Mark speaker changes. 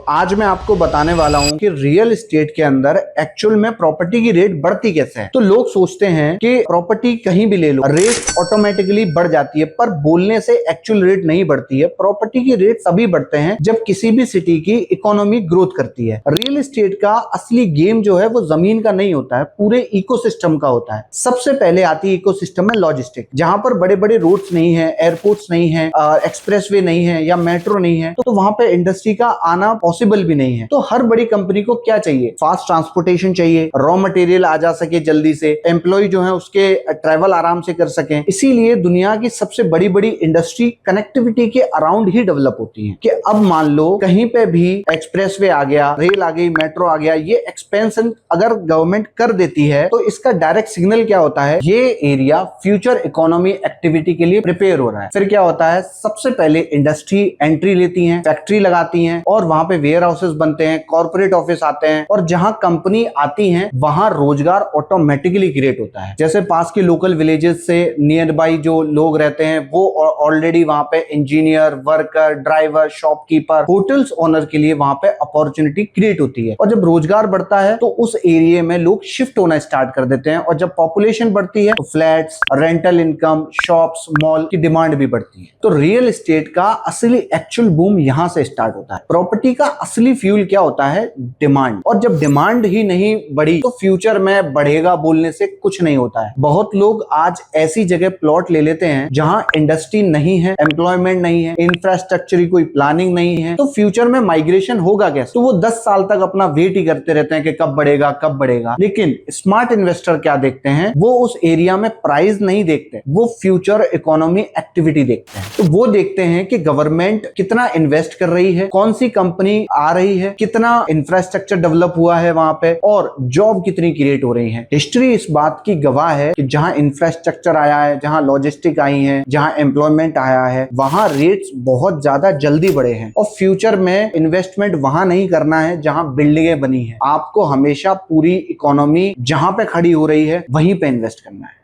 Speaker 1: आज मैं आपको बताने वाला हूं कि रियल एस्टेट के अंदर एक्चुअल में प्रॉपर्टी की रेट बढ़ती कैसे है। तो लोग सोचते हैं कि प्रॉपर्टी कहीं भी ले लो, रेट ऑटोमेटिकली बढ़ जाती है, पर बोलने से एक्चुअल रेट नहीं बढ़ती है। प्रॉपर्टी की रेट तभी बढ़ते हैं जब किसी भी सिटी की इकोनॉमी ग्रोथ करती है। रियल एस्टेट का असली गेम जो है वो जमीन का नहीं होता है, पूरे इकोसिस्टम का होता है। सबसे पहले आती है इकोसिस्टम में लॉजिस्टिक, जहां पर बड़े बड़े रोड्स नहीं है, एयरपोर्ट्स नहीं है, एक्सप्रेसवे नहीं है या मेट्रो नहीं है, तो वहां पे इंडस्ट्री का आना पॉसिबल भी नहीं है। तो हर बड़ी कंपनी को क्या चाहिए? फास्ट ट्रांसपोर्टेशन चाहिए, रॉ मटेरियल आ जा सके जल्दी से, एम्प्लॉय जो है उसके ट्रैवल आराम से कर सके। इसीलिए दुनिया की सबसे बड़ी बड़ी इंडस्ट्री कनेक्टिविटी के अराउंड ही डेवलप होती है। कि अब मान लो कहीं पे भी एक्सप्रेसवे आ गया, रेल आ गई, मेट्रो आ गया, ये एक्सपेंशन अगर गवर्नमेंट कर देती है तो इसका डायरेक्ट सिग्नल क्या होता है? ये एरिया फ्यूचर इकोनॉमी एक्टिविटी के लिए प्रिपेयर हो रहा है। फिर क्या होता है? सबसे पहले इंडस्ट्री एंट्री लेती है, फैक्ट्री लगाती है और वहां पे वेयर हाउसेस बनते हैं, कॉर्पोरेट ऑफिस आते हैं, और जहां कंपनी आती है वहां रोजगार ऑटोमेटिकली क्रिएट होता है। जैसे पास के लोकल विलेजेस से नियर बाई जो लोग रहते हैं वो ऑलरेडी वहां पे engineer, worker, driver, shopkeeper, hotels owner के लिए वहां पे अपॉर्चुनिटी क्रिएट होती है। और जब रोजगार बढ़ता है तो उस एरिया में लोग शिफ्ट होना स्टार्ट कर देते हैं, और जब पॉपुलेशन बढ़ती है तो flats, rental income, shops, mall की डिमांड भी बढ़ती है। तो रियल एस्टेट का असली एक्चुअल बूम यहां से स्टार्ट होता है। प्रॉपर्टी का असली फ्यूल क्या होता है? डिमांड। और जब डिमांड ही नहीं बढ़ी तो फ्यूचर में बढ़ेगा बोलने से कुछ नहीं होता है। बहुत लोग आज ऐसी जगह प्लॉट ले लेते हैं जहां इंडस्ट्री नहीं है, एम्प्लॉयमेंट नहीं है, इंफ्रास्ट्रक्चर की कोई प्लानिंग नहीं है, तो फ्यूचर में माइग्रेशन होगा कैसे? तो वो 10 साल तक अपना वेट ही करते रहते हैं कि कब बढ़ेगा कब बढ़ेगा। लेकिन स्मार्ट इन्वेस्टर क्या देखते हैं? वो उस एरिया में प्राइस नहीं देखते, वो फ्यूचर इकोनॉमी एक्टिविटी देखते हैं। तो वो देखते हैं कि गवर्नमेंट कितना इन्वेस्ट कर रही है, कौन सी कंपनी आ रही है, कितना इंफ्रास्ट्रक्चर डेवलप हुआ है वहां पे, और जॉब कितनी क्रिएट हो रही है। हिस्ट्री इस बात की गवाह है कि जहां इंफ्रास्ट्रक्चर आया है, जहां लॉजिस्टिक आई है, जहां एम्प्लॉयमेंट आया है, वहां रेट्स बहुत ज्यादा जल्दी बढ़े हैं। और फ्यूचर में इन्वेस्टमेंट वहां नहीं करना है जहां बिल्डिंगें बनी है। आपको हमेशा पूरी इकोनॉमी जहां पे खड़ी हो रही है वहीं पे इन्वेस्ट करना है।